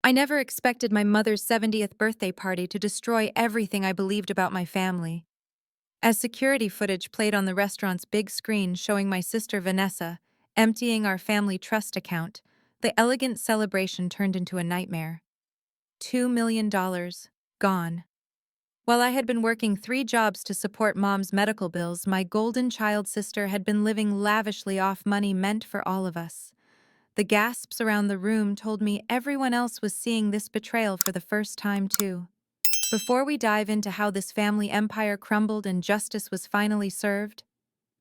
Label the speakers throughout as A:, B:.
A: I never expected my mother's 70th birthday party to destroy everything I believed about my family. As security footage played on the restaurant's big screen showing my sister Vanessa emptying our family trust account, the elegant celebration turned into a nightmare. $2 million. Gone. While I had been working 3 jobs to support Mom's medical bills, my golden child sister had been living lavishly off money meant for all of us. The gasps around the room told me everyone else was seeing this betrayal for the first time, too. Before we dive into how this family empire crumbled and justice was finally served,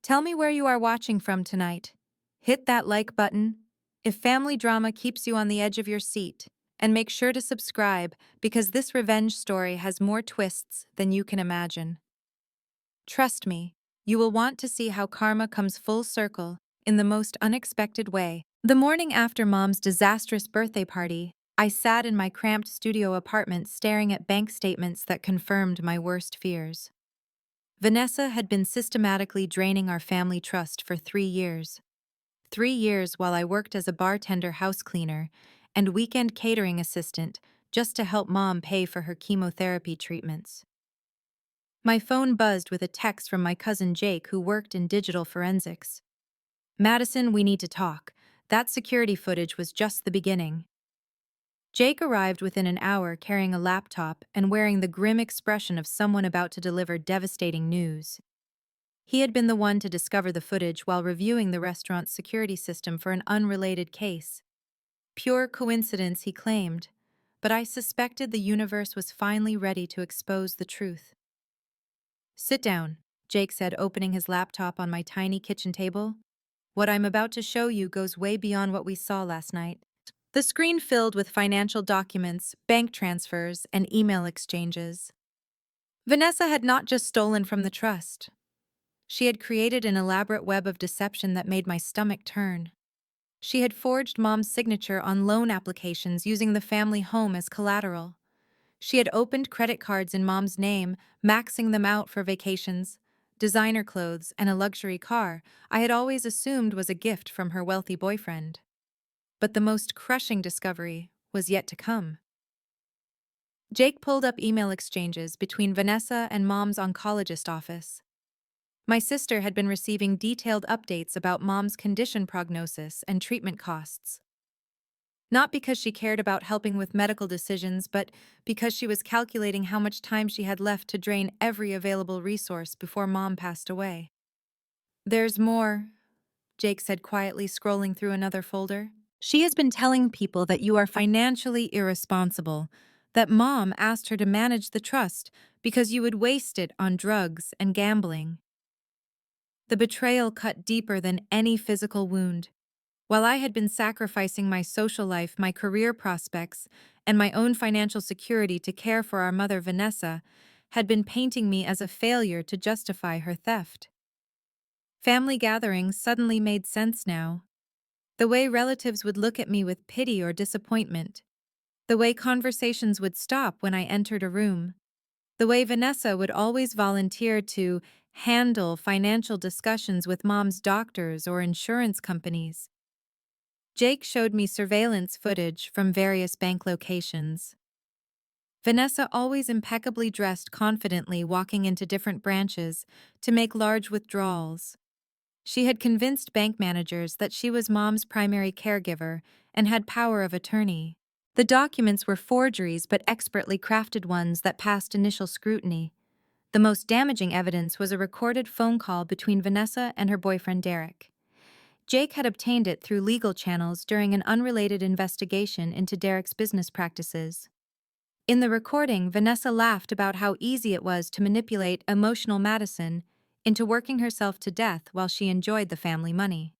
A: tell me where you are watching from tonight. Hit that like button if family drama keeps you on the edge of your seat, and make sure to subscribe because this revenge story has more twists than you can imagine. Trust me, you will want to see how karma comes full circle in the most unexpected way. The morning after Mom's disastrous birthday party, I sat in my cramped studio apartment staring at bank statements that confirmed my worst fears. Vanessa had been systematically draining our family trust for 3 years. 3 years while I worked as a bartender house cleaner and weekend catering assistant just to help Mom pay for her chemotherapy treatments. My phone buzzed with a text from my cousin Jake, who worked in digital forensics. "Madison, we need to talk. That security footage was just the beginning." Jake arrived within an hour carrying a laptop and wearing the grim expression of someone about to deliver devastating news. He had been the one to discover the footage while reviewing the restaurant's security system for an unrelated case. Pure coincidence, he claimed, but I suspected the universe was finally ready to expose the truth. "Sit down," Jake said, opening his laptop on my tiny kitchen table. "What I'm about to show you goes way beyond what we saw last night." The screen filled with financial documents, bank transfers, and email exchanges. Vanessa had not just stolen from the trust. She had created an elaborate web of deception that made my stomach turn. She had forged Mom's signature on loan applications using the family home as collateral. She had opened credit cards in Mom's name, maxing them out for vacations, designer clothes, and a luxury car I had always assumed was a gift from her wealthy boyfriend. But the most crushing discovery was yet to come. Jake pulled up email exchanges between Vanessa and Mom's oncologist office. My sister had been receiving detailed updates about Mom's condition prognosis and treatment costs. Not because she cared about helping with medical decisions, but because she was calculating how much time she had left to drain every available resource before Mom passed away. "There's more," Jake said quietly, scrolling through another folder. "She has been telling people that you are financially irresponsible, that Mom asked her to manage the trust because you would waste it on drugs and gambling." The betrayal cut deeper than any physical wound. While I had been sacrificing my social life, my career prospects, and my own financial security to care for our mother, Vanessa had been painting me as a failure to justify her theft. Family gatherings suddenly made sense now. The way relatives would look at me with pity or disappointment. The way conversations would stop when I entered a room. The way Vanessa would always volunteer to handle financial discussions with Mom's doctors or insurance companies. Jake showed me surveillance footage from various bank locations. Vanessa always impeccably dressed confidently, walking into different branches to make large withdrawals. She had convinced bank managers that she was Mom's primary caregiver and had power of attorney. The documents were forgeries, but expertly crafted ones that passed initial scrutiny. The most damaging evidence was a recorded phone call between Vanessa and her boyfriend Derek. Jake had obtained it through legal channels during an unrelated investigation into Derek's business practices. In the recording, Vanessa laughed about how easy it was to manipulate emotional Madison into working herself to death while she enjoyed the family money.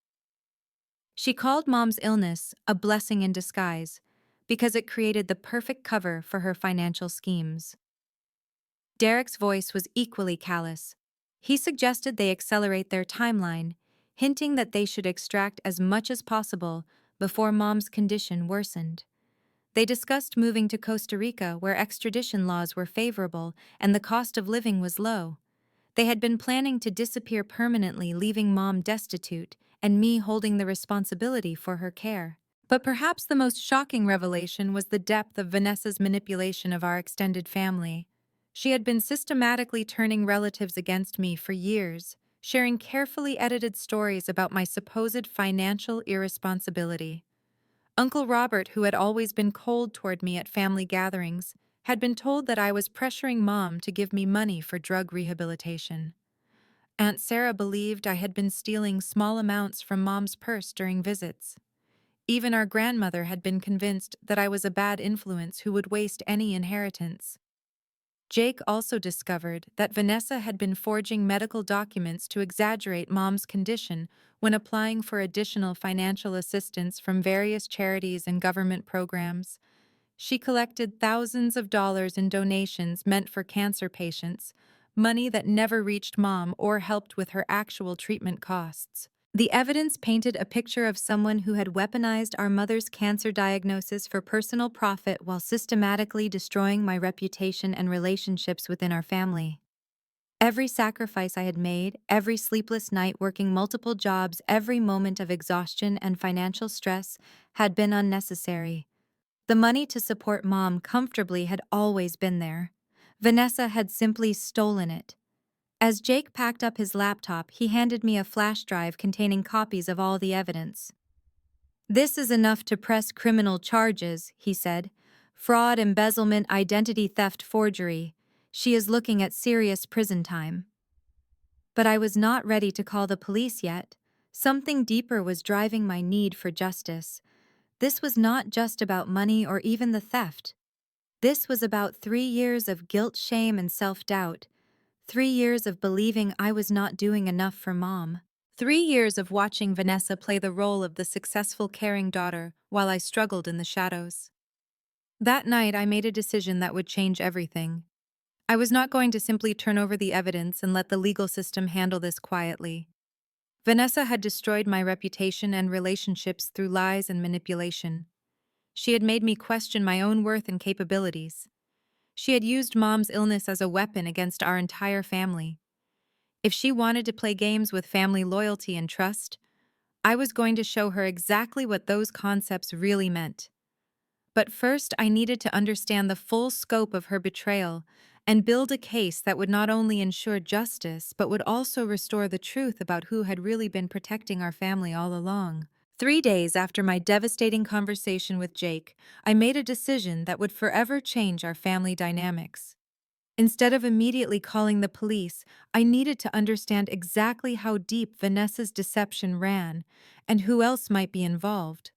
A: She called Mom's illness a blessing in disguise because it created the perfect cover for her financial schemes. Derek's voice was equally callous. He suggested they accelerate their timeline, hinting that they should extract as much as possible before Mom's condition worsened. They discussed moving to Costa Rica, where extradition laws were favorable and the cost of living was low. They had been planning to disappear permanently, leaving Mom destitute and me holding the responsibility for her care. But perhaps the most shocking revelation was the depth of Vanessa's manipulation of our extended family. She had been systematically turning relatives against me for years, sharing carefully edited stories about my supposed financial irresponsibility. Uncle Robert, who had always been cold toward me at family gatherings, had been told that I was pressuring Mom to give me money for drug rehabilitation. Aunt Sarah believed I had been stealing small amounts from Mom's purse during visits. Even our grandmother had been convinced that I was a bad influence who would waste any inheritance. Jake also discovered that Vanessa had been forging medical documents to exaggerate Mom's condition when applying for additional financial assistance from various charities and government programs. She collected thousands of dollars in donations meant for cancer patients, money that never reached Mom or helped with her actual treatment costs. The evidence painted a picture of someone who had weaponized our mother's cancer diagnosis for personal profit while systematically destroying my reputation and relationships within our family. Every sacrifice I had made, every sleepless night working multiple jobs, every moment of exhaustion and financial stress had been unnecessary. The money to support Mom comfortably had always been there. Vanessa had simply stolen it. As Jake packed up his laptop, he handed me a flash drive containing copies of all the evidence. "This is enough to press criminal charges," he said. "Fraud, embezzlement, identity theft, forgery. She is looking at serious prison time." But I was not ready to call the police yet. Something deeper was driving my need for justice. This was not just about money or even the theft. This was about 3 years of guilt, shame, and self-doubt. 3 years of believing I was not doing enough for Mom. 3 years of watching Vanessa play the role of the successful, caring daughter while I struggled in the shadows. That night, I made a decision that would change everything. I was not going to simply turn over the evidence and let the legal system handle this quietly. Vanessa had destroyed my reputation and relationships through lies and manipulation. She had made me question my own worth and capabilities. She had used Mom's illness as a weapon against our entire family. If she wanted to play games with family loyalty and trust, I was going to show her exactly what those concepts really meant. But first, I needed to understand the full scope of her betrayal and build a case that would not only ensure justice but would also restore the truth about who had really been protecting our family all along. 3 days after my devastating conversation with Jake, I made a decision that would forever change our family dynamics. Instead of immediately calling the police, I needed to understand exactly how deep Vanessa's deception ran and who else might be involved.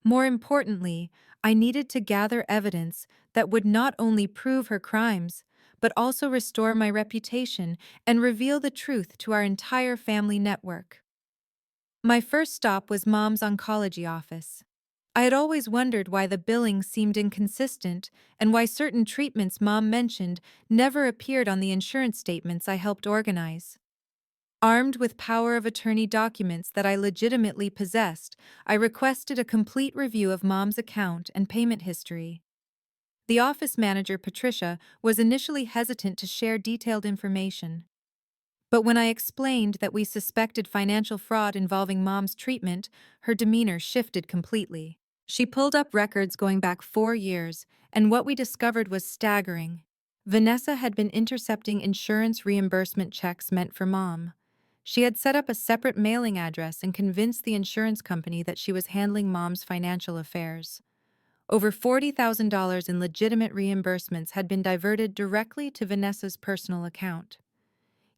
A: More importantly, I needed to gather evidence that would not only prove her crimes, but also restore my reputation and reveal the truth to our entire family network. My first stop was Mom's oncology office. I had always wondered why the billing seemed inconsistent and why certain treatments Mom mentioned never appeared on the insurance statements I helped organize. Armed with power of attorney documents that I legitimately possessed, I requested a complete review of Mom's account and payment history. The office manager, Patricia, was initially hesitant to share detailed information. But when I explained that we suspected financial fraud involving Mom's treatment, her demeanor shifted completely. She pulled up records going back 4 years, and what we discovered was staggering. Vanessa had been intercepting insurance reimbursement checks meant for Mom. She had set up a separate mailing address and convinced the insurance company that she was handling Mom's financial affairs. Over $40,000 in legitimate reimbursements had been diverted directly to Vanessa's personal account.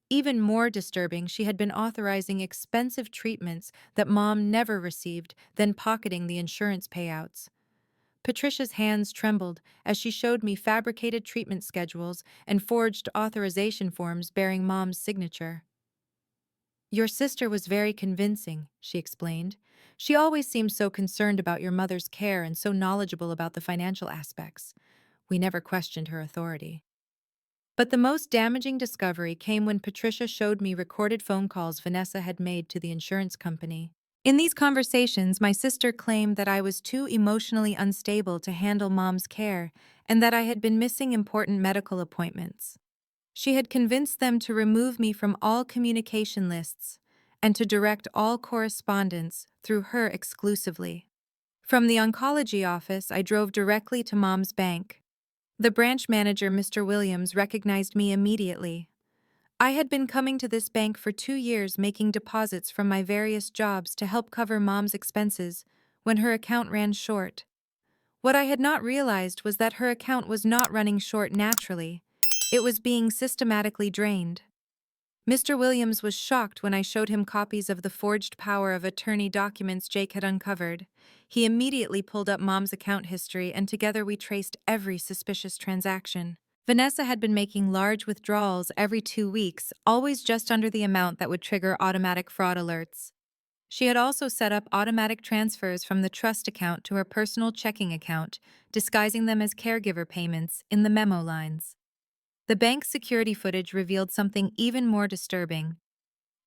A: Even more disturbing, she had been authorizing expensive treatments that Mom never received, then pocketing the insurance payouts. Patricia's hands trembled as she showed me fabricated treatment schedules and forged authorization forms bearing Mom's signature. "Your sister was very convincing," she explained. "She always seemed so concerned about your mother's care and so knowledgeable about the financial aspects. We never questioned her authority." But the most damaging discovery came when Patricia showed me recorded phone calls Vanessa had made to the insurance company. In these conversations, my sister claimed that I was too emotionally unstable to handle Mom's care and that I had been missing important medical appointments. She had convinced them to remove me from all communication lists and to direct all correspondence through her exclusively. From the oncology office, I drove directly to Mom's bank. The branch manager, Mr. Williams, recognized me immediately. I had been coming to this bank for 2 years making deposits from my various jobs to help cover Mom's expenses when her account ran short. What I had not realized was that her account was not running short naturally. It was being systematically drained. Mr. Williams was shocked when I showed him copies of the forged power of attorney documents Jake had uncovered. He immediately pulled up Mom's account history, and together we traced every suspicious transaction. Vanessa had been making large withdrawals every 2 weeks, always just under the amount that would trigger automatic fraud alerts. She had also set up automatic transfers from the trust account to her personal checking account, disguising them as caregiver payments in the memo lines. The bank's security footage revealed something even more disturbing.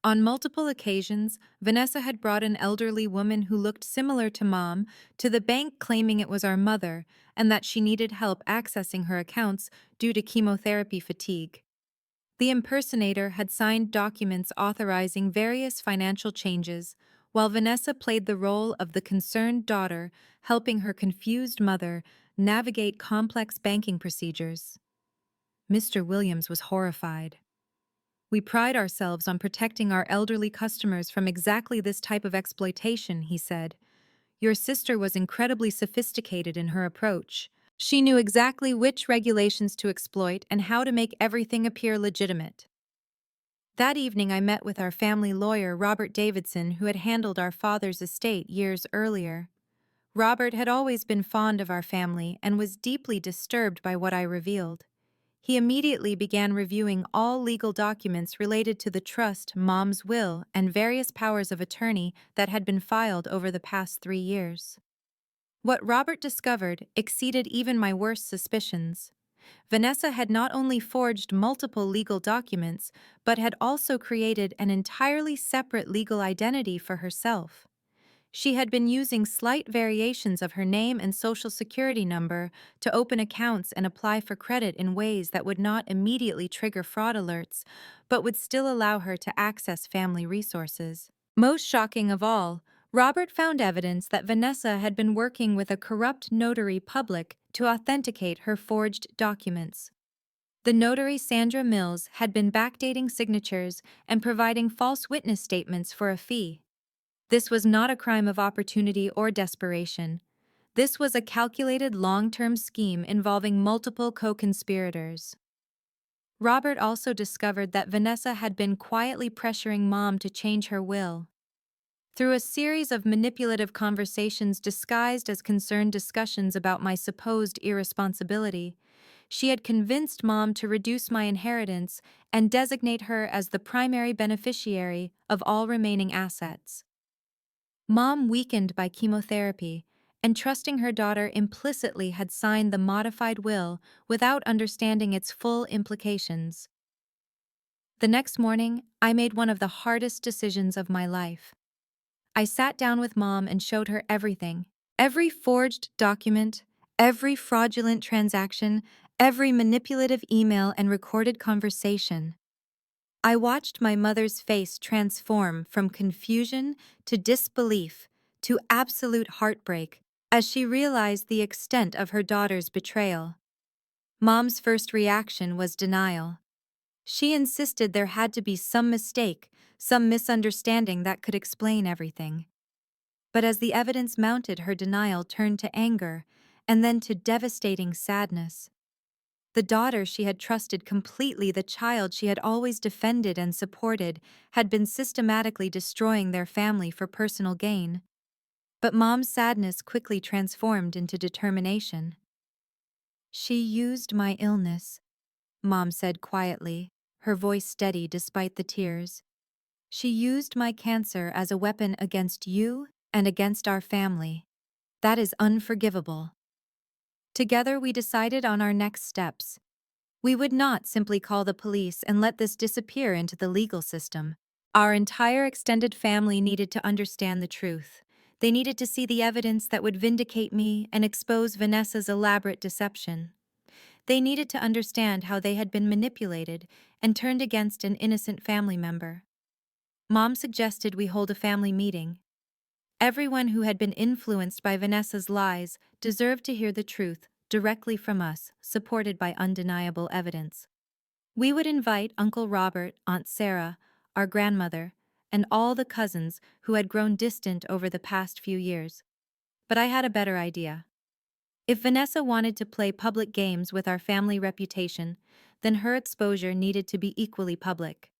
A: On multiple occasions, Vanessa had brought an elderly woman who looked similar to Mom to the bank, claiming it was our mother and that she needed help accessing her accounts due to chemotherapy fatigue. The impersonator had signed documents authorizing various financial changes, while Vanessa played the role of the concerned daughter, helping her confused mother navigate complex banking procedures. Mr. Williams was horrified. "We pride ourselves on protecting our elderly customers from exactly this type of exploitation," he said. "Your sister was incredibly sophisticated in her approach. She knew exactly which regulations to exploit and how to make everything appear legitimate." That evening, I met with our family lawyer, Robert Davidson, who had handled our father's estate years earlier. Robert had always been fond of our family and was deeply disturbed by what I revealed. He immediately began reviewing all legal documents related to the trust, Mom's will, and various powers of attorney that had been filed over the past 3 years. What Robert discovered exceeded even my worst suspicions. Vanessa had not only forged multiple legal documents, but had also created an entirely separate legal identity for herself. She had been using slight variations of her name and social security number to open accounts and apply for credit in ways that would not immediately trigger fraud alerts, but would still allow her to access family resources. Most shocking of all, Robert found evidence that Vanessa had been working with a corrupt notary public to authenticate her forged documents. The notary, Sandra Mills, had been backdating signatures and providing false witness statements for a fee. This was not a crime of opportunity or desperation. This was a calculated long-term scheme involving multiple co-conspirators. Robert also discovered that Vanessa had been quietly pressuring Mom to change her will. Through a series of manipulative conversations disguised as concerned discussions about my supposed irresponsibility, she had convinced Mom to reduce my inheritance and designate her as the primary beneficiary of all remaining assets. Mom, weakened by chemotherapy and trusting her daughter implicitly, had signed the modified will without understanding its full implications. The next morning, I made one of the hardest decisions of my life. I sat down with Mom and showed her everything. Every forged document, every fraudulent transaction, every manipulative email and recorded conversation. I watched my mother's face transform from confusion to disbelief to absolute heartbreak as she realized the extent of her daughter's betrayal. Mom's first reaction was denial. She insisted there had to be some mistake, some misunderstanding that could explain everything. But as the evidence mounted, her denial turned to anger and then to devastating sadness. The daughter she had trusted completely, the child she had always defended and supported, had been systematically destroying their family for personal gain. But Mom's sadness quickly transformed into determination. "She used my illness," Mom said quietly, her voice steady despite the tears. "She used my cancer as a weapon against you and against our family. That is unforgivable." Together we decided on our next steps. We would not simply call the police and let this disappear into the legal system. Our entire extended family needed to understand the truth. They needed to see the evidence that would vindicate me and expose Vanessa's elaborate deception. They needed to understand how they had been manipulated and turned against an innocent family member. Mom suggested we hold a family meeting. Everyone who had been influenced by Vanessa's lies deserved to hear the truth directly from us, supported by undeniable evidence. We would invite Uncle Robert, Aunt Sarah, our grandmother, and all the cousins who had grown distant over the past few years. But I had a better idea. If Vanessa wanted to play public games with our family reputation, then her exposure needed to be equally public.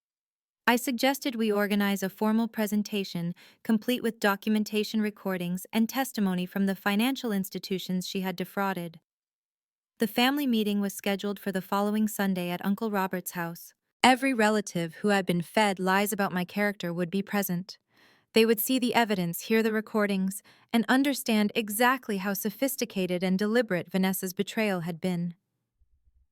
A: I suggested we organize a formal presentation, complete with documentation recordings and testimony from the financial institutions she had defrauded. The family meeting was scheduled for the following Sunday at Uncle Robert's house. Every relative who had been fed lies about my character would be present. They would see the evidence, hear the recordings, and understand exactly how sophisticated and deliberate Vanessa's betrayal had been.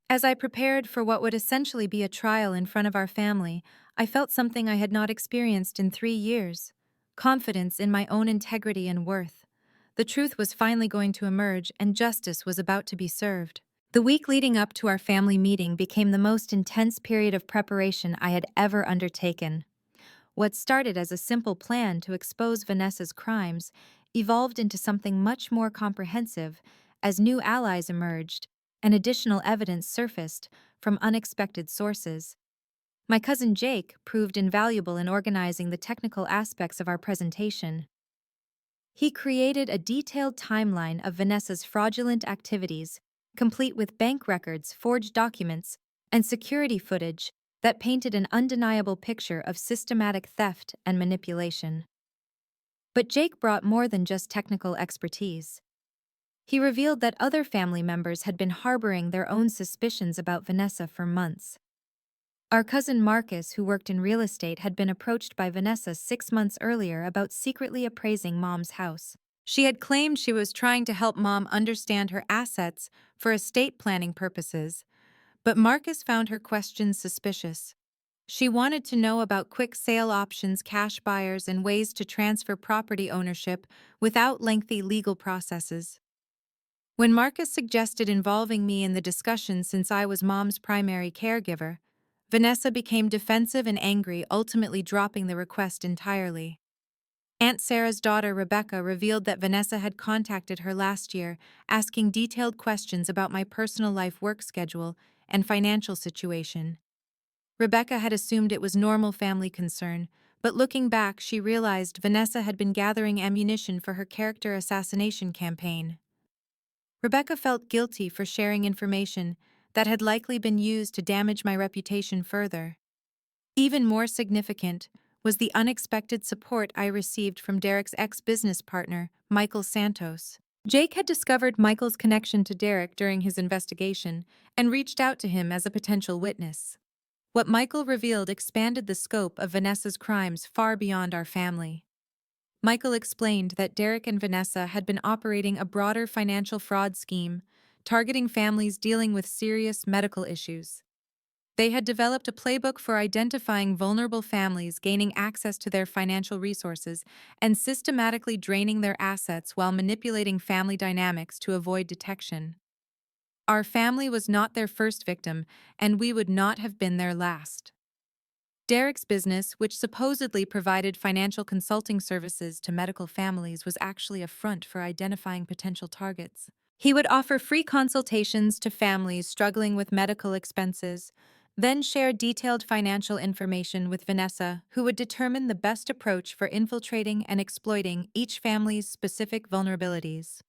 A: As I prepared for what would essentially be a trial in front of our family, I felt something I had not experienced in 3 years: confidence in my own integrity and worth. The truth was finally going to emerge, and justice was about to be served. The week leading up to our family meeting became the most intense period of preparation I had ever undertaken. What started as a simple plan to expose Vanessa's crimes evolved into something much more comprehensive as new allies emerged and additional evidence surfaced from unexpected sources. My cousin Jake proved invaluable in organizing the technical aspects of our presentation. He created a detailed timeline of Vanessa's fraudulent activities, complete with bank records, forged documents, and security footage that painted an undeniable picture of systematic theft and manipulation. But Jake brought more than just technical expertise. He revealed that other family members had been harboring their own suspicions about Vanessa for months. Our cousin Marcus, who worked in real estate, had been approached by Vanessa 6 months earlier about secretly appraising Mom's house. She had claimed she was trying to help Mom understand her assets for estate planning purposes, but Marcus found her questions suspicious. She wanted to know about quick sale options, cash buyers, and ways to transfer property ownership without lengthy legal processes. When Marcus suggested involving me in the discussion since I was Mom's primary caregiver, Vanessa became defensive and angry, ultimately dropping the request entirely. Aunt Sarah's daughter, Rebecca, revealed that Vanessa had contacted her last year, asking detailed questions about my personal life, work schedule, and financial situation. Rebecca had assumed it was normal family concern, but looking back, she realized Vanessa had been gathering ammunition for her character assassination campaign. Rebecca felt guilty for sharing information that had likely been used to damage my reputation further. Even more significant was the unexpected support I received from Derek's ex-business partner, Michael Santos. Jake had discovered Michael's connection to Derek during his investigation and reached out to him as a potential witness. What Michael revealed expanded the scope of Vanessa's crimes far beyond our family. Michael explained that Derek and Vanessa had been operating a broader financial fraud scheme, targeting families dealing with serious medical issues. They had developed a playbook for identifying vulnerable families, gaining access to their financial resources, and systematically draining their assets while manipulating family dynamics to avoid detection. Our family was not their first victim, and we would not have been their last. Derek's business, which supposedly provided financial consulting services to medical families, was actually a front for identifying potential targets. He would offer free consultations to families struggling with medical expenses, then share detailed financial information with Vanessa, who would determine the best approach for infiltrating and exploiting each family's specific vulnerabilities.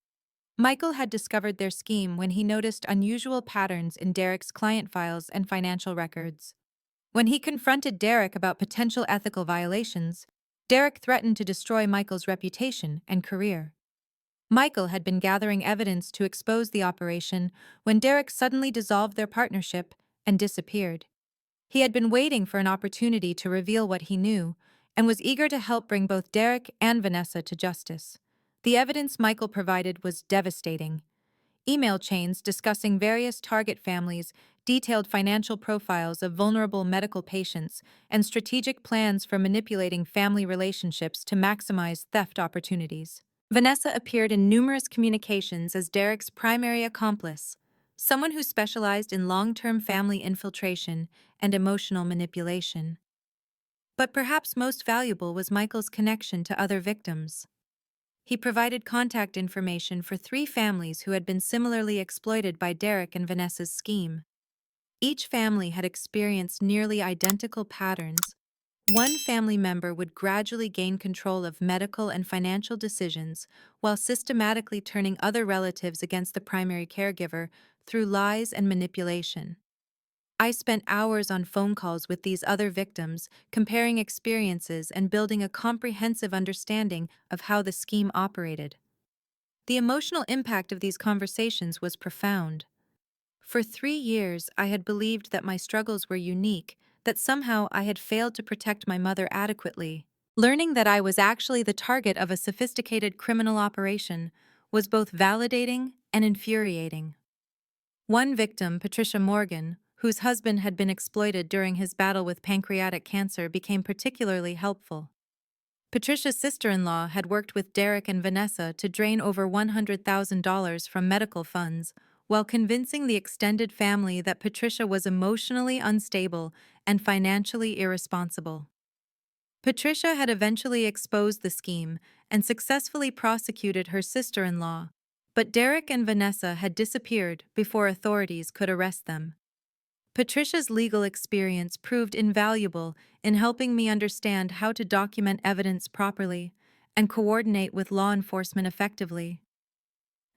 A: Michael had discovered their scheme when he noticed unusual patterns in Derek's client files and financial records. When he confronted Derek about potential ethical violations, Derek threatened to destroy Michael's reputation and career. Michael had been gathering evidence to expose the operation when Derek suddenly dissolved their partnership and disappeared. He had been waiting for an opportunity to reveal what he knew and was eager to help bring both Derek and Vanessa to justice. The evidence Michael provided was devastating. Email chains discussing various target families, detailed financial profiles of vulnerable medical patients, and strategic plans for manipulating family relationships to maximize theft opportunities. Vanessa appeared in numerous communications as Derek's primary accomplice, someone who specialized in long-term family infiltration and emotional manipulation. But perhaps most valuable was Michael's connection to other victims. He provided contact information for 3 families who had been similarly exploited by Derek and Vanessa's scheme. Each family had experienced nearly identical patterns. One family member would gradually gain control of medical and financial decisions while systematically turning other relatives against the primary caregiver through lies and manipulation. I spent hours on phone calls with these other victims, comparing experiences and building a comprehensive understanding of how the scheme operated. The emotional impact of these conversations was profound. For 3 years, I had believed that my struggles were unique, that somehow I had failed to protect my mother adequately. Learning that I was actually the target of a sophisticated criminal operation was both validating and infuriating. One victim, Patricia Morgan, whose husband had been exploited during his battle with pancreatic cancer, became particularly helpful. Patricia's sister-in-law had worked with Derek and Vanessa to drain over $100,000 from medical funds, while convincing the extended family that Patricia was emotionally unstable and financially irresponsible. Patricia had eventually exposed the scheme and successfully prosecuted her sister-in-law, but Derek and Vanessa had disappeared before authorities could arrest them. Patricia's legal experience proved invaluable in helping me understand how to document evidence properly and coordinate with law enforcement effectively.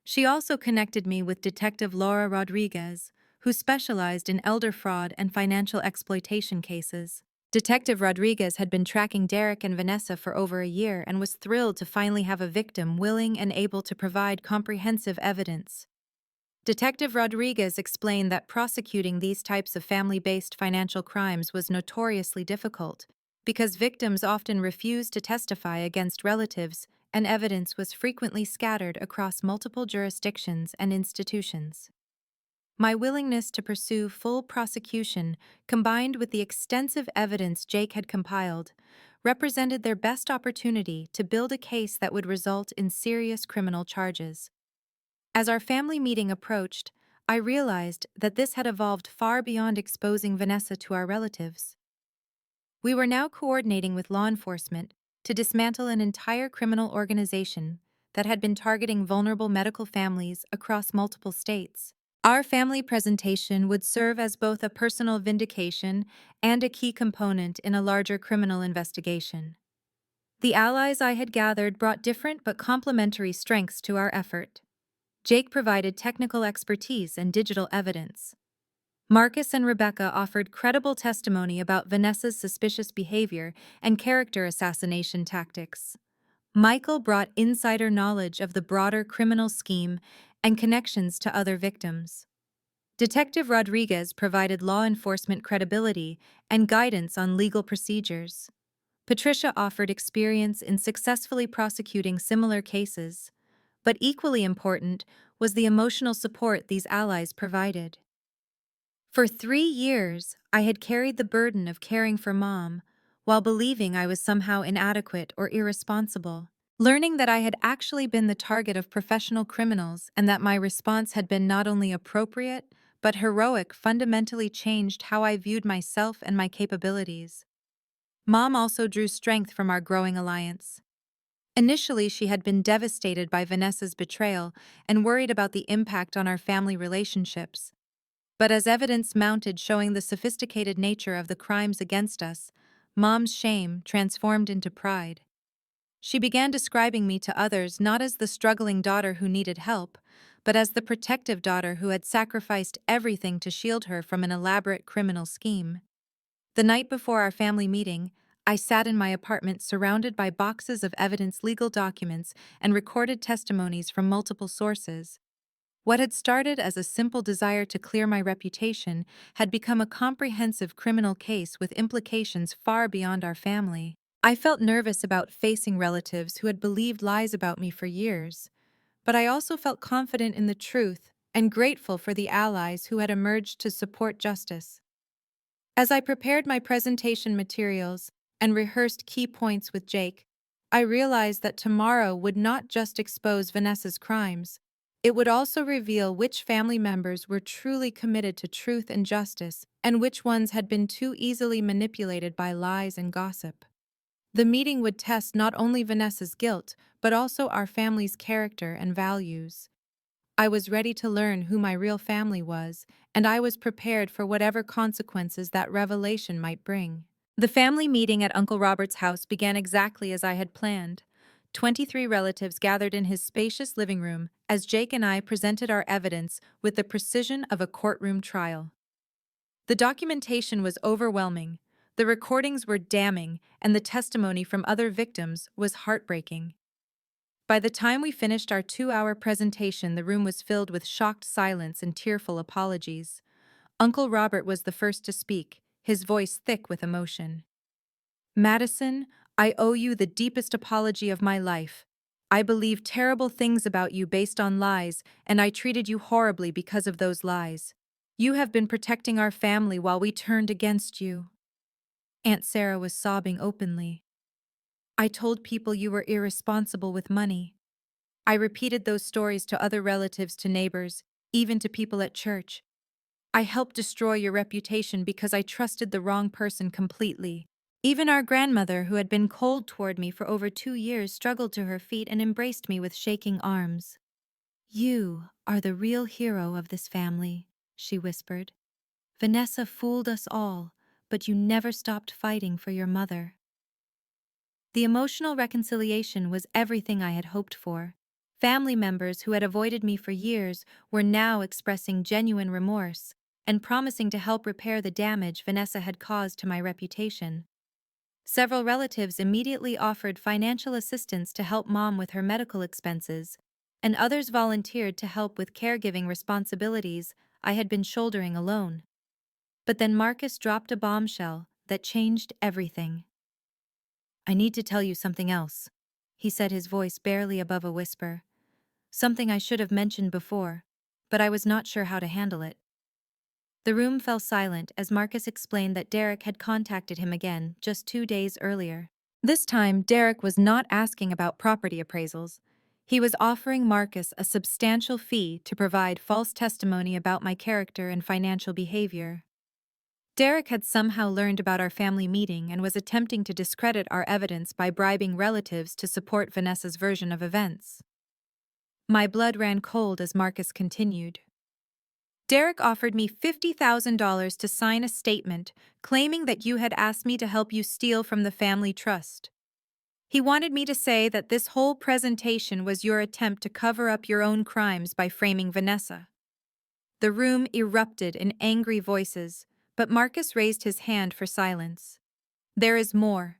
A: She also connected me with Detective Laura Rodriguez, who specialized in elder fraud and financial exploitation cases. Detective Rodriguez had been tracking Derek and Vanessa for over a year and was thrilled to finally have a victim willing and able to provide comprehensive evidence. Detective Rodriguez explained that prosecuting these types of family-based financial crimes was notoriously difficult because victims often refused to testify against relatives and evidence was frequently scattered across multiple jurisdictions and institutions. My willingness to pursue full prosecution, combined with the extensive evidence Jake had compiled, represented their best opportunity to build a case that would result in serious criminal charges. As our family meeting approached, I realized that this had evolved far beyond exposing Vanessa to our relatives. We were now coordinating with law enforcement to dismantle an entire criminal organization that had been targeting vulnerable medical families across multiple states. Our family presentation would serve as both a personal vindication and a key component in a larger criminal investigation. The allies I had gathered brought different but complementary strengths to our effort. Jake provided technical expertise and digital evidence. Marcus and Rebecca offered credible testimony about Vanessa's suspicious behavior and character assassination tactics. Michael brought insider knowledge of the broader criminal scheme and connections to other victims. Detective Rodriguez provided law enforcement credibility and guidance on legal procedures. Patricia offered experience in successfully prosecuting similar cases, but equally important was the emotional support these allies provided. For 3 years, I had carried the burden of caring for Mom, while believing I was somehow inadequate or irresponsible. Learning that I had actually been the target of professional criminals and that my response had been not only appropriate, but heroic fundamentally changed how I viewed myself and my capabilities. Mom also drew strength from our growing alliance. Initially, she had been devastated by Vanessa's betrayal and worried about the impact on our family relationships. But as evidence mounted showing the sophisticated nature of the crimes against us, Mom's shame transformed into pride. She began describing me to others not as the struggling daughter who needed help, but as the protective daughter who had sacrificed everything to shield her from an elaborate criminal scheme. The night before our family meeting, I sat in my apartment surrounded by boxes of evidence, legal documents, and recorded testimonies from multiple sources. What had started as a simple desire to clear my reputation had become a comprehensive criminal case with implications far beyond our family. I felt nervous about facing relatives who had believed lies about me for years, but I also felt confident in the truth and grateful for the allies who had emerged to support justice. As I prepared my presentation materials and rehearsed key points with Jake, I realized that tomorrow would not just expose Vanessa's crimes, it would also reveal which family members were truly committed to truth and justice and which ones had been too easily manipulated by lies and gossip. The meeting would test not only Vanessa's guilt, but also our family's character and values. I was ready to learn who my real family was, and I was prepared for whatever consequences that revelation might bring. The family meeting at Uncle Robert's house began exactly as I had planned. 23 relatives gathered in his spacious living room as Jake and I presented our evidence with the precision of a courtroom trial. The documentation was overwhelming, the recordings were damning, and the testimony from other victims was heartbreaking. By the time we finished our 2-hour presentation, the room was filled with shocked silence and tearful apologies. Uncle Robert was the first to speak, his voice thick with emotion. Madison, I owe you the deepest apology of my life. I believed terrible things about you based on lies, and I treated you horribly because of those lies. You have been protecting our family while we turned against you. Aunt Sarah was sobbing openly. I told people you were irresponsible with money. I repeated those stories to other relatives, to neighbors, even to people at church. I helped destroy your reputation because I trusted the wrong person completely. Even our grandmother, who had been cold toward me for over 2 years, struggled to her feet and embraced me with shaking arms. You are the real hero of this family, she whispered. Vanessa fooled us all, but you never stopped fighting for your mother. The emotional reconciliation was everything I had hoped for. Family members who had avoided me for years were now expressing genuine remorse and promising to help repair the damage Vanessa had caused to my reputation. Several relatives immediately offered financial assistance to help Mom with her medical expenses, and others volunteered to help with caregiving responsibilities I had been shouldering alone. But then Marcus dropped a bombshell that changed everything. I need to tell you something else, he said, his voice barely above a whisper. Something I should have mentioned before, but I was not sure how to handle it. The room fell silent as Marcus explained that Derek had contacted him again just 2 days earlier. This time, Derek was not asking about property appraisals. He was offering Marcus a substantial fee to provide false testimony about my character and financial behavior. Derek had somehow learned about our family meeting and was attempting to discredit our evidence by bribing relatives to support Vanessa's version of events. My blood ran cold as Marcus continued. Derek offered me $50,000 to sign a statement claiming that you had asked me to help you steal from the family trust. He wanted me to say that this whole presentation was your attempt to cover up your own crimes by framing Vanessa. The room erupted in angry voices, but Marcus raised his hand for silence. There is more.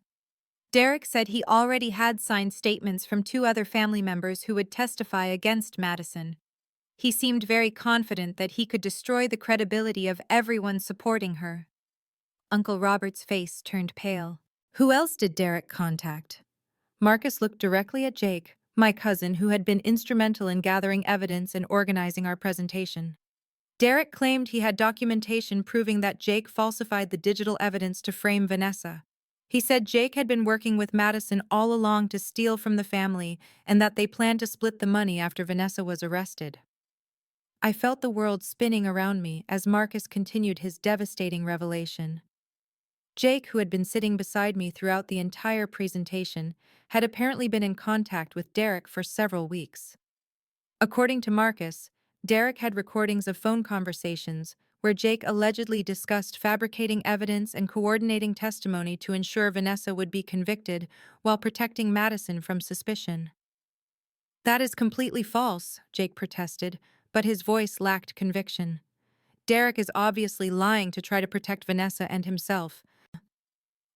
A: Derek said he already had signed statements from 2 other family members who would testify against Madison. He seemed very confident that he could destroy the credibility of everyone supporting her. Uncle Robert's face turned pale. Who else did Derek contact? Marcus looked directly at Jake, my cousin, who had been instrumental in gathering evidence and organizing our presentation. Derek claimed he had documentation proving that Jake falsified the digital evidence to frame Vanessa. He said Jake had been working with Madison all along to steal from the family and that they planned to split the money after Vanessa was arrested. I felt the world spinning around me as Marcus continued his devastating revelation. Jake, who had been sitting beside me throughout the entire presentation, had apparently been in contact with Derek for several weeks. According to Marcus, Derek had recordings of phone conversations where Jake allegedly discussed fabricating evidence and coordinating testimony to ensure Vanessa would be convicted while protecting Madison from suspicion. That is completely false, Jake protested, but his voice lacked conviction. Derek is obviously lying to try to protect Vanessa and himself.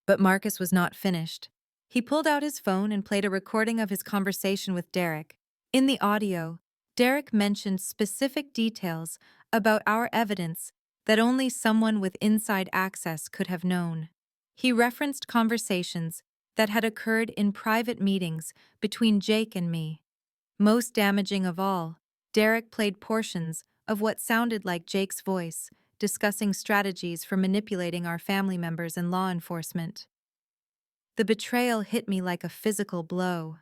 A: But Marcus was not finished. He pulled out his phone and played a recording of his conversation with Derek. In the audio, Derek mentioned specific details about our evidence that only someone with inside access could have known. He referenced conversations that had occurred in private meetings between Jake and me. Most damaging of all, Derek played portions of what sounded like Jake's voice, discussing strategies for manipulating our family members and law enforcement. The betrayal hit me like a physical blow.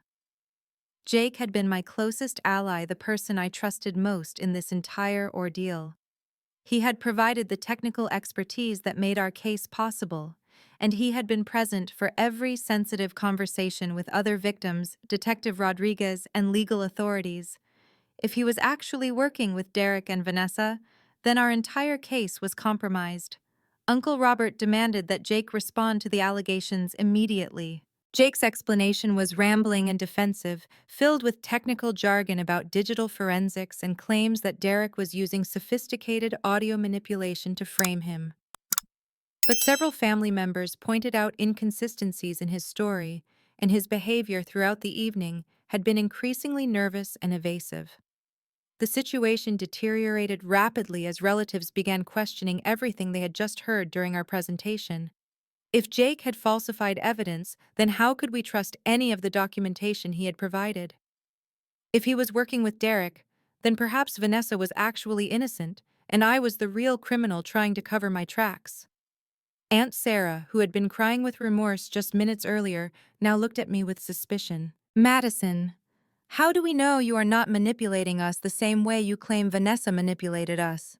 A: Jake had been my closest ally, the person I trusted most in this entire ordeal. He had provided the technical expertise that made our case possible, and he had been present for every sensitive conversation with other victims, Detective Rodriguez, and legal authorities. If he was actually working with Derek and Vanessa, then our entire case was compromised. Uncle Robert demanded that Jake respond to the allegations immediately. Jake's explanation was rambling and defensive, filled with technical jargon about digital forensics and claims that Derek was using sophisticated audio manipulation to frame him. But several family members pointed out inconsistencies in his story, and his behavior throughout the evening had been increasingly nervous and evasive. The situation deteriorated rapidly as relatives began questioning everything they had just heard during our presentation. If Jake had falsified evidence, then how could we trust any of the documentation he had provided? If he was working with Derek, then perhaps Vanessa was actually innocent, and I was the real criminal trying to cover my tracks. Aunt Sarah, who had been crying with remorse just minutes earlier, now looked at me with suspicion. Madison, how do we know you are not manipulating us the same way you claim Vanessa manipulated us?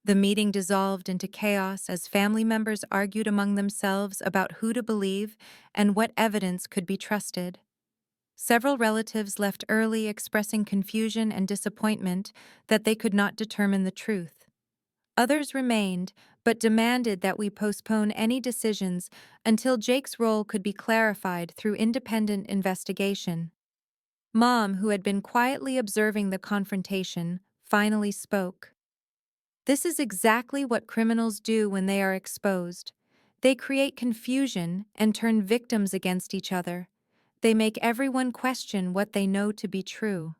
A: The meeting dissolved into chaos as family members argued among themselves about who to believe and what evidence could be trusted. Several relatives left early expressing confusion and disappointment that they could not determine the truth. Others remained, but demanded that we postpone any decisions until Jake's role could be clarified through independent investigation. Mom, who had been quietly observing the confrontation, finally spoke. This is exactly what criminals do when they are exposed. They create confusion and turn victims against each other. They make everyone question what they know to be true.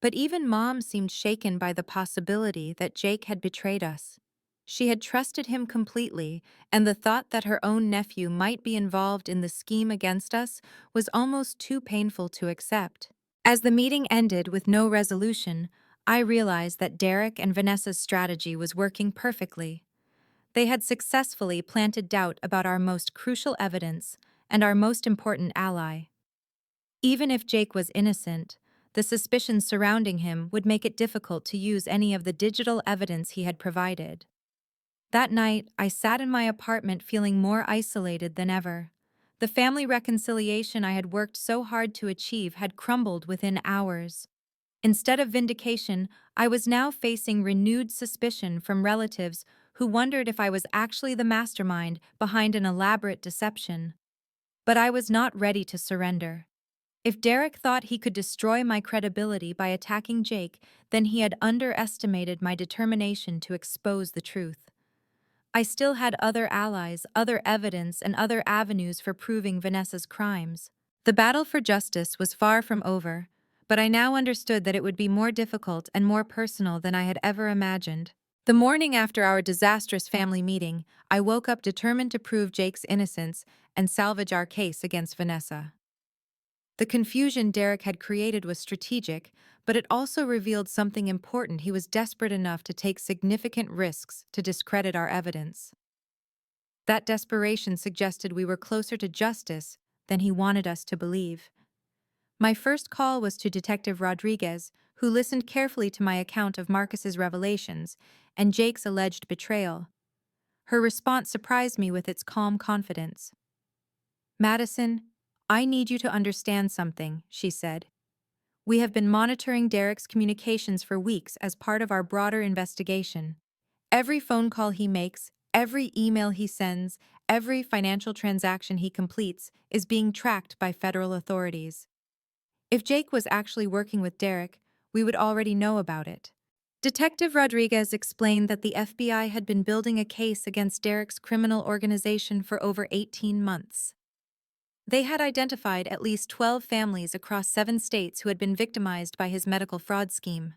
A: But even Mom seemed shaken by the possibility that Jake had betrayed us. She had trusted him completely, and the thought that her own nephew might be involved in the scheme against us was almost too painful to accept. As the meeting ended with no resolution, I realized that Derek and Vanessa's strategy was working perfectly. They had successfully planted doubt about our most crucial evidence and our most important ally. Even if Jake was innocent, the suspicions surrounding him would make it difficult to use any of the digital evidence he had provided. That night, I sat in my apartment feeling more isolated than ever. The family reconciliation I had worked so hard to achieve had crumbled within hours. Instead of vindication, I was now facing renewed suspicion from relatives who wondered if I was actually the mastermind behind an elaborate deception. But I was not ready to surrender. If Derek thought he could destroy my credibility by attacking Jake, then he had underestimated my determination to expose the truth. I still had other allies, other evidence, and other avenues for proving Vanessa's crimes. The battle for justice was far from over, but I now understood that it would be more difficult and more personal than I had ever imagined. The morning after our disastrous family meeting, I woke up determined to prove Jake's innocence and salvage our case against Vanessa. The confusion Derek had created was strategic, but it also revealed something important. He was desperate enough to take significant risks to discredit our evidence. That desperation suggested we were closer to justice than he wanted us to believe. My first call was to Detective Rodriguez, who listened carefully to my account of Marcus's revelations and Jake's alleged betrayal. Her response surprised me with its calm confidence. "Madison, I need you to understand something," she said. "We have been monitoring Derek's communications for weeks as part of our broader investigation. Every phone call he makes, every email he sends, every financial transaction he completes is being tracked by federal authorities. If Jake was actually working with Derek, we would already know about it." Detective Rodriguez explained that the FBI had been building a case against Derek's criminal organization for over 18 months. They had identified at least 12 families across 7 states who had been victimized by his medical fraud scheme.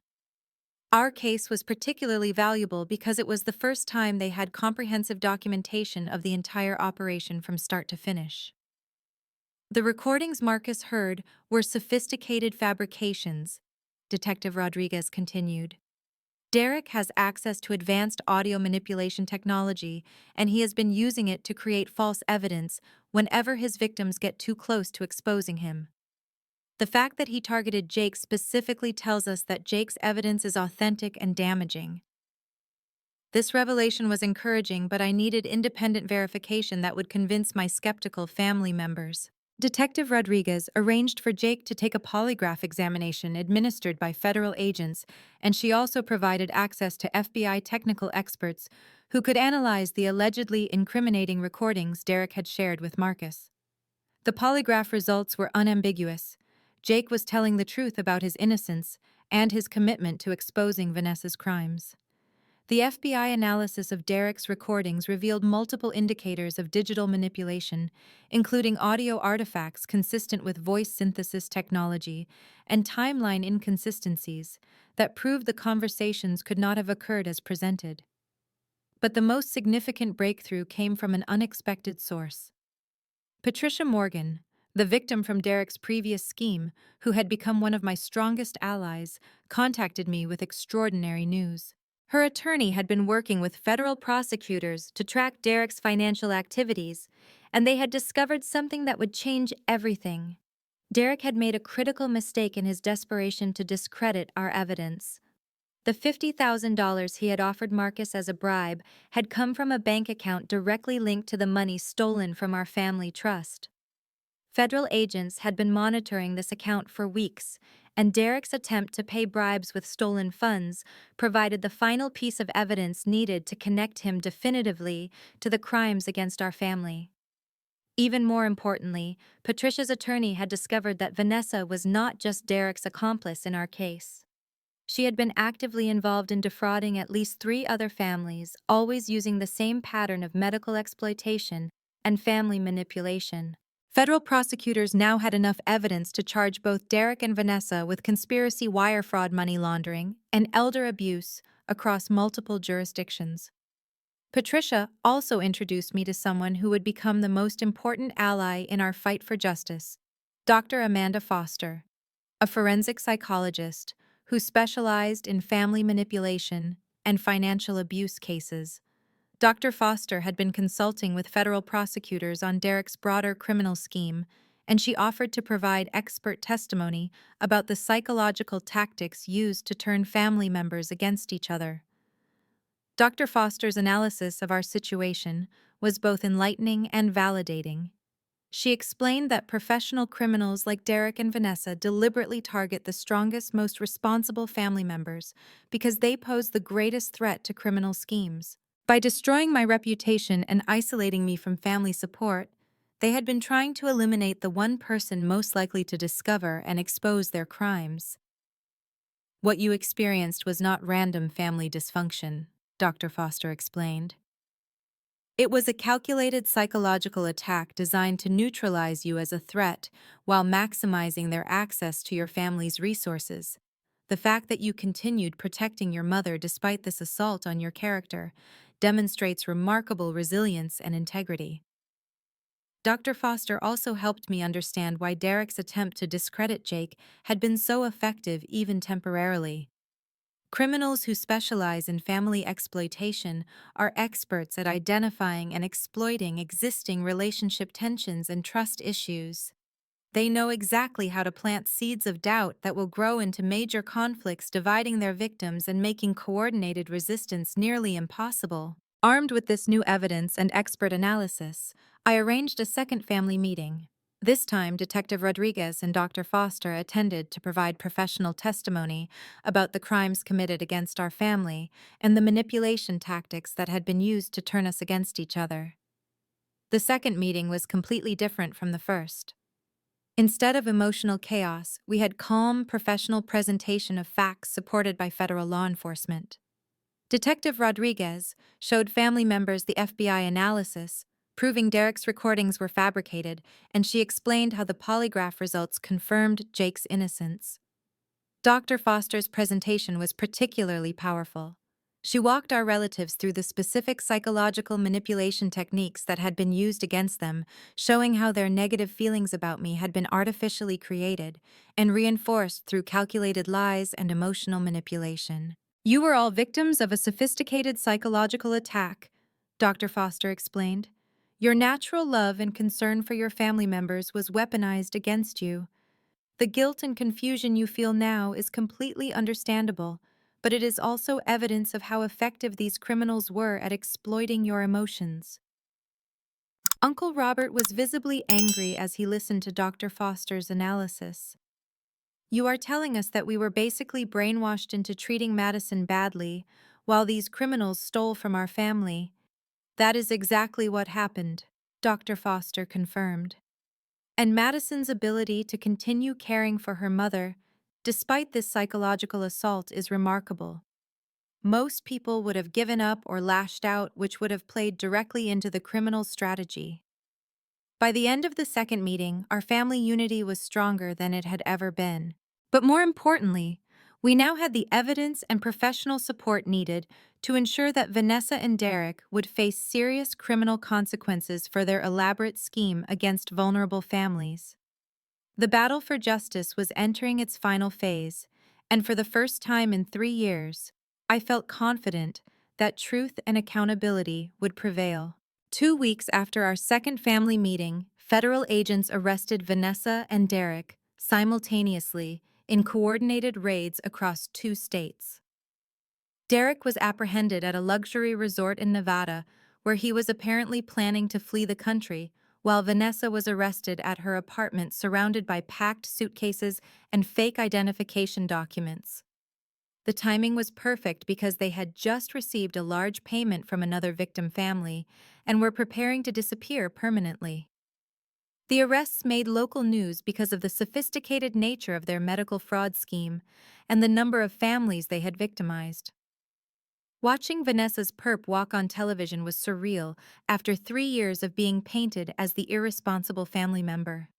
A: Our case was particularly valuable because it was the first time they had comprehensive documentation of the entire operation from start to finish. The recordings Marcus heard were sophisticated fabrications, Detective Rodriguez continued. Derek has access to advanced audio manipulation technology, and he has been using it to create false evidence whenever his victims get too close to exposing him. The fact that he targeted Jake specifically tells us that Jake's evidence is authentic and damaging. This revelation was encouraging, but I needed independent verification that would convince my skeptical family members. Detective Rodriguez arranged for Jake to take a polygraph examination administered by federal agents, and she also provided access to FBI technical experts who could analyze the allegedly incriminating recordings Derek had shared with Marcus. The polygraph results were unambiguous. Jake was telling the truth about his innocence and his commitment to exposing Vanessa's crimes. The FBI analysis of Derek's recordings revealed multiple indicators of digital manipulation, including audio artifacts consistent with voice synthesis technology and timeline inconsistencies that proved the conversations could not have occurred as presented. But the most significant breakthrough came from an unexpected source. Patricia Morgan, the victim from Derek's previous scheme, who had become one of my strongest allies, contacted me with extraordinary news. Her attorney had been working with federal prosecutors to track Derek's financial activities, and they had discovered something that would change everything. Derek had made a critical mistake in his desperation to discredit our evidence. The $50,000 he had offered Marcus as a bribe had come from a bank account directly linked to the money stolen from our family trust. Federal agents had been monitoring this account for weeks, and Derek's attempt to pay bribes with stolen funds provided the final piece of evidence needed to connect him definitively to the crimes against our family. Even more importantly, Patricia's attorney had discovered that Vanessa was not just Derek's accomplice in our case. She had been actively involved in defrauding at least 3 other families, always using the same pattern of medical exploitation and family manipulation. Federal prosecutors now had enough evidence to charge both Derek and Vanessa with conspiracy wire fraud, money laundering, and elder abuse across multiple jurisdictions. Patricia also introduced me to someone who would become the most important ally in our fight for justice, Dr. Amanda Foster, a forensic psychologist who specialized in family manipulation and financial abuse cases. Dr. Foster had been consulting with federal prosecutors on Derek's broader criminal scheme, and she offered to provide expert testimony about the psychological tactics used to turn family members against each other. Dr. Foster's analysis of our situation was both enlightening and validating. She explained that professional criminals like Derek and Vanessa deliberately target the strongest, most responsible family members because they pose the greatest threat to criminal schemes. By destroying my reputation and isolating me from family support, they had been trying to eliminate the one person most likely to discover and expose their crimes. What you experienced was not random family dysfunction, Dr. Foster explained. It was a calculated psychological attack designed to neutralize you as a threat while maximizing their access to your family's resources. The fact that you continued protecting your mother despite this assault on your character demonstrates remarkable resilience and integrity. Dr. Foster also helped me understand why Derek's attempt to discredit Jake had been so effective even temporarily. Criminals who specialize in family exploitation are experts at identifying and exploiting existing relationship tensions and trust issues. They know exactly how to plant seeds of doubt that will grow into major conflicts, dividing their victims and making coordinated resistance nearly impossible. Armed with this new evidence and expert analysis, I arranged a second family meeting. This time, Detective Rodriguez and Dr. Foster attended to provide professional testimony about the crimes committed against our family and the manipulation tactics that had been used to turn us against each other. The second meeting was completely different from the first. Instead of emotional chaos, we had calm, professional presentation of facts supported by federal law enforcement. Detective Rodriguez showed family members the FBI analysis, proving Derek's recordings were fabricated, and she explained how the polygraph results confirmed Jake's innocence. Dr. Foster's presentation was particularly powerful. She walked our relatives through the specific psychological manipulation techniques that had been used against them, showing how their negative feelings about me had been artificially created and reinforced through calculated lies and emotional manipulation. "You were all victims of a sophisticated psychological attack," Dr. Foster explained. "Your natural love and concern for your family members was weaponized against you. The guilt and confusion you feel now is completely understandable, but it is also evidence of how effective these criminals were at exploiting your emotions. Uncle Robert was visibly angry as he listened to Dr. Foster's analysis. You are telling us that we were basically brainwashed into treating Madison badly, while these criminals stole from our family. That is exactly what happened, Dr. Foster confirmed. And Madison's ability to continue caring for her mother, despite this psychological assault, is remarkable. Most people would have given up or lashed out, which would have played directly into the criminal's strategy. By the end of the second meeting, our family unity was stronger than it had ever been. But more importantly, we now had the evidence and professional support needed to ensure that Vanessa and Derek would face serious criminal consequences for their elaborate scheme against vulnerable families. The battle for justice was entering its final phase, and for the first time in 3 years, I felt confident that truth and accountability would prevail. 2 weeks after our second family meeting, federal agents arrested Vanessa and Derek simultaneously in coordinated raids across 2 states. Derek was apprehended at a luxury resort in Nevada, where he was apparently planning to flee the country, while Vanessa was arrested at her apartment surrounded by packed suitcases and fake identification documents. The timing was perfect because they had just received a large payment from another victim family and were preparing to disappear permanently. The arrests made local news because of the sophisticated nature of their medical fraud scheme and the number of families they had victimized. Watching Vanessa's perp walk on television was surreal after 3 years of being painted as the irresponsible family member.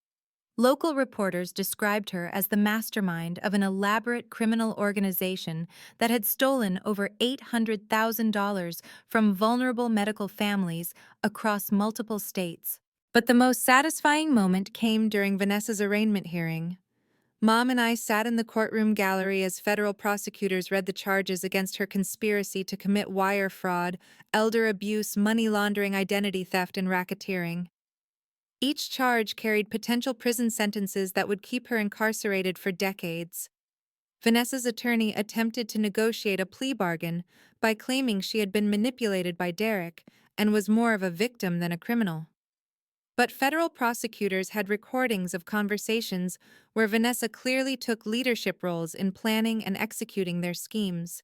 A: Local reporters described her as the mastermind of an elaborate criminal organization that had stolen over $800,000 from vulnerable medical families across multiple states. But the most satisfying moment came during Vanessa's arraignment hearing. Mom and I sat in the courtroom gallery as federal prosecutors read the charges against her: conspiracy to commit wire fraud, elder abuse, money laundering, identity theft, and racketeering. Each charge carried potential prison sentences that would keep her incarcerated for decades. Vanessa's attorney attempted to negotiate a plea bargain by claiming she had been manipulated by Derek and was more of a victim than a criminal. But federal prosecutors had recordings of conversations where Vanessa clearly took leadership roles in planning and executing their schemes.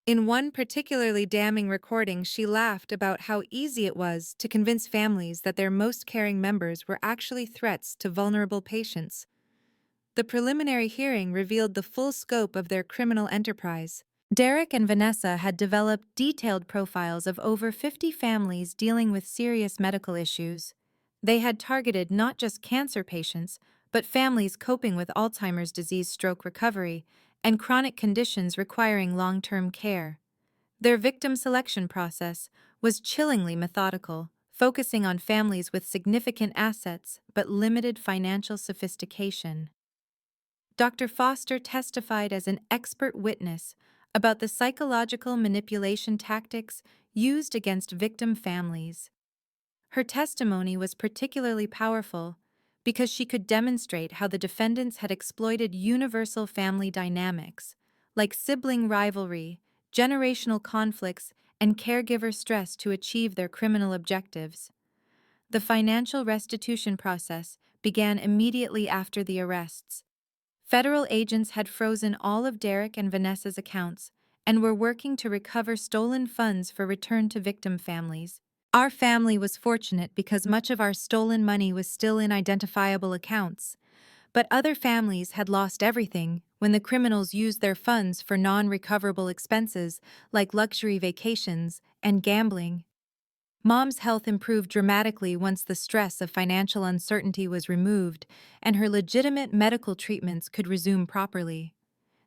A: In one particularly damning recording, she laughed about how easy it was to convince families that their most caring members were actually threats to vulnerable patients. The preliminary hearing revealed the full scope of their criminal enterprise. Derek and Vanessa had developed detailed profiles of over 50 families dealing with serious medical issues. They had targeted not just cancer patients, but families coping with Alzheimer's disease, stroke recovery, and chronic conditions requiring long-term care. Their victim selection process was chillingly methodical, focusing on families with significant assets but limited financial sophistication. Dr. Foster testified as an expert witness about the psychological manipulation tactics used against victim families. Her testimony was particularly powerful because she could demonstrate how the defendants had exploited universal family dynamics, like sibling rivalry, generational conflicts, and caregiver stress to achieve their criminal objectives. The financial restitution process began immediately after the arrests. Federal agents had frozen all of Derek and Vanessa's accounts and were working to recover stolen funds for return to victim families. Our family was fortunate because much of our stolen money was still in identifiable accounts, but other families had lost everything when the criminals used their funds for non-recoverable expenses like luxury vacations and gambling. Mom's health improved dramatically once the stress of financial uncertainty was removed and her legitimate medical treatments could resume properly.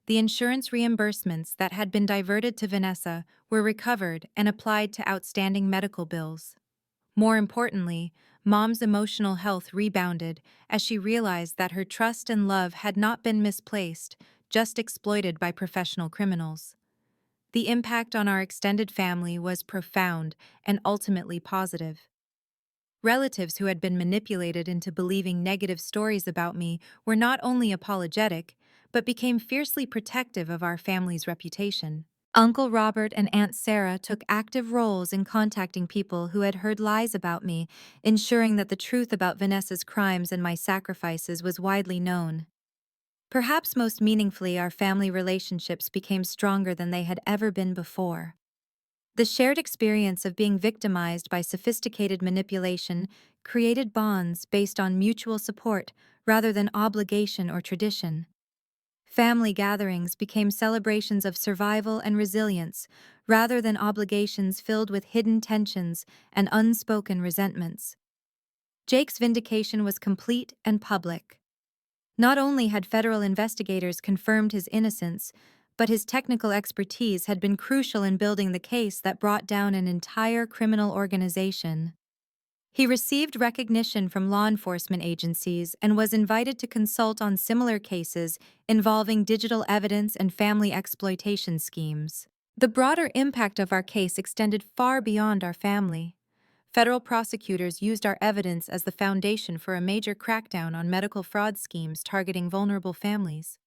A: The insurance reimbursements that had been diverted to Vanessa were recovered and applied to outstanding medical bills. More importantly, Mom's emotional health rebounded as she realized that her trust and love had not been misplaced, just exploited by professional criminals. The impact on our extended family was profound and ultimately positive. Relatives who had been manipulated into believing negative stories about me were not only apologetic, but became fiercely protective of our family's reputation. Uncle Robert and Aunt Sarah took active roles in contacting people who had heard lies about me, ensuring that the truth about Vanessa's crimes and my sacrifices was widely known. Perhaps most meaningfully, our family relationships became stronger than they had ever been before. The shared experience of being victimized by sophisticated manipulation created bonds based on mutual support rather than obligation or tradition. Family gatherings became celebrations of survival and resilience rather than obligations filled with hidden tensions and unspoken resentments. Jake's vindication was complete and public. Not only had federal investigators confirmed his innocence, but his technical expertise had been crucial in building the case that brought down an entire criminal organization. He received recognition from law enforcement agencies and was invited to consult on similar cases involving digital evidence and family exploitation schemes. The broader impact of our case extended far beyond our family. Federal prosecutors used our evidence as the foundation for a major crackdown on medical fraud schemes targeting vulnerable families.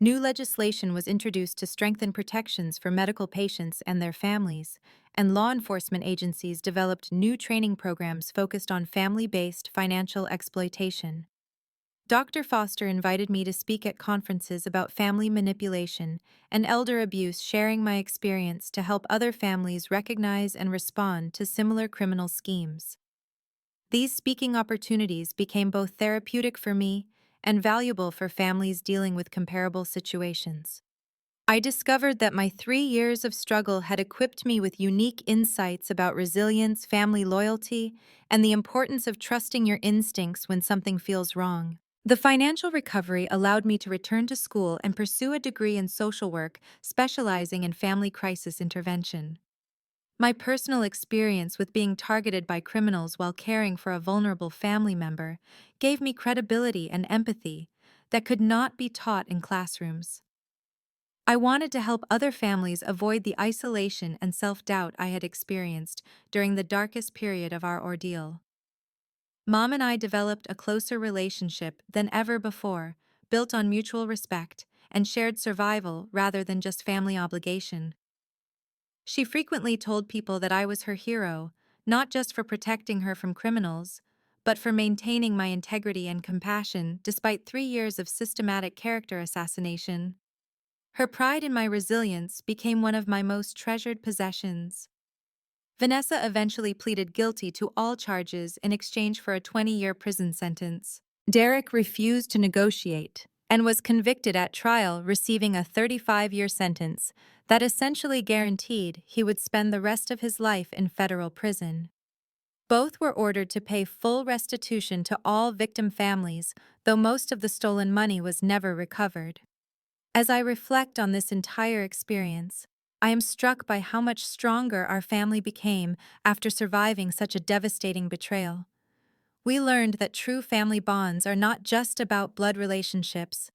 A: New legislation was introduced to strengthen protections for medical patients and their families, and law enforcement agencies developed new training programs focused on family-based financial exploitation. Dr. Foster invited me to speak at conferences about family manipulation and elder abuse, sharing my experience to help other families recognize and respond to similar criminal schemes. These speaking opportunities became both therapeutic for me and valuable for families dealing with comparable situations. I discovered that my 3 years of struggle had equipped me with unique insights about resilience, family loyalty, and the importance of trusting your instincts when something feels wrong. The financial recovery allowed me to return to school and pursue a degree in social work, specializing in family crisis intervention. My personal experience with being targeted by criminals while caring for a vulnerable family member gave me credibility and empathy that could not be taught in classrooms. I wanted to help other families avoid the isolation and self-doubt I had experienced during the darkest period of our ordeal. Mom and I developed a closer relationship than ever before, built on mutual respect and shared survival rather than just family obligation. She frequently told people that I was her hero, not just for protecting her from criminals, but for maintaining my integrity and compassion despite 3 years of systematic character assassination. Her pride in my resilience became one of my most treasured possessions. Vanessa eventually pleaded guilty to all charges in exchange for a 20-year prison sentence. Derek refused to negotiate and was convicted at trial, receiving a 35-year sentence that essentially guaranteed he would spend the rest of his life in federal prison. Both were ordered to pay full restitution to all victim families, though most of the stolen money was never recovered. As I reflect on this entire experience, I am struck by how much stronger our family became after surviving such a devastating betrayal. We learned that true family bonds are not just about blood relationships,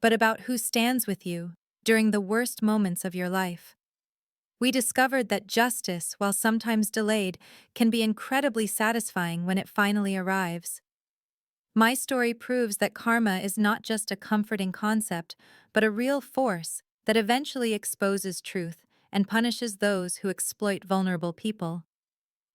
A: but about who stands with you during the worst moments of your life. We discovered that justice, while sometimes delayed, can be incredibly satisfying when it finally arrives. My story proves that karma is not just a comforting concept, but a real force that eventually exposes truth and punishes those who exploit vulnerable people.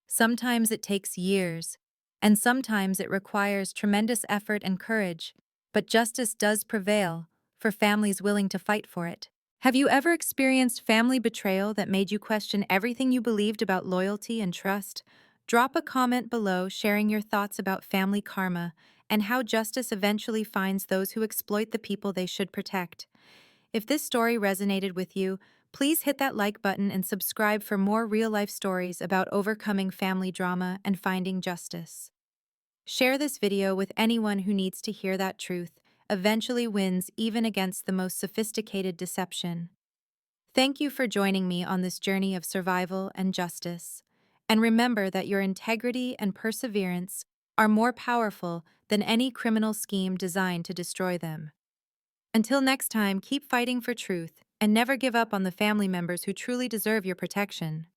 A: Sometimes it takes years, and sometimes it requires tremendous effort and courage, but justice does prevail for families willing to fight for it. Have you ever experienced family betrayal that made you question everything you believed about loyalty and trust? Drop a comment below sharing your thoughts about family karma and how justice eventually finds those who exploit the people they should protect. If this story resonated with you, please hit that like button and subscribe for more real-life stories about overcoming family drama and finding justice. Share this video with anyone who needs to hear that truth eventually wins even against the most sophisticated deception. Thank you for joining me on this journey of survival and justice. And remember that your integrity and perseverance are more powerful than any criminal scheme designed to destroy them. Until next time, keep fighting for truth and never give up on the family members who truly deserve your protection.